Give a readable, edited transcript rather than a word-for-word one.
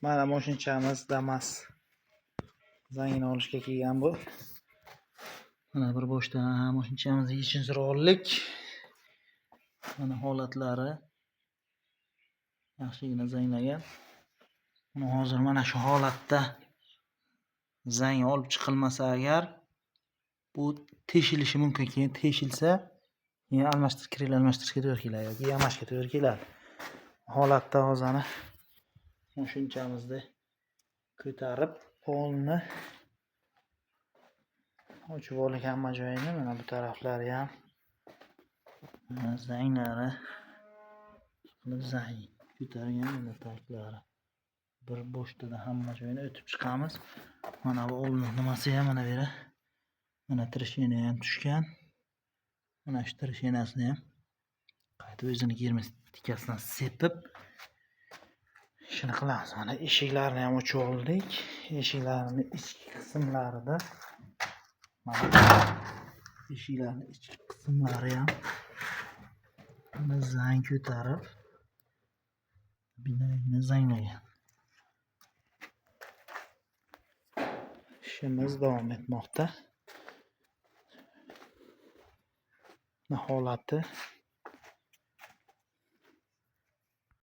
Mana moshinchamiz Damas. Zangini olishga kelgan bu. Mana bir boshda moshinchamizni yechinchi rollik. Mana holatlari yaxshigina zanglagan. Buni hozir mana shu holatda zang olib chiqilmasa agar bu teshilishi mumkin. Keyin teshilsa, keyin almashtirishga to'g'ri keladi yoki yamashga to'g'ri keladi. Holatda hozir moshinchamizni ko'tarib, polni ochib oldik hamma joyini. Mana bu taraflari ham zanglari zang ko'targan mana taraflari. Bir bo'shtada hamma joyini o'tib chiqamiz. Mana bu oldin nimasi ham mana bu yerda. Mana trishina ham tushgan. Mana shu trishinasini ham qayta o'zini germetikasidan sepib ishini qilamiz. Mana eshiklarni ham ochib oldik. Eshiklarning ichki qismlarida mana eshiklarning ichki qismlari ham mana zang ko'tarib binagina zanglagan. İşimiz davom etmoqda. Holati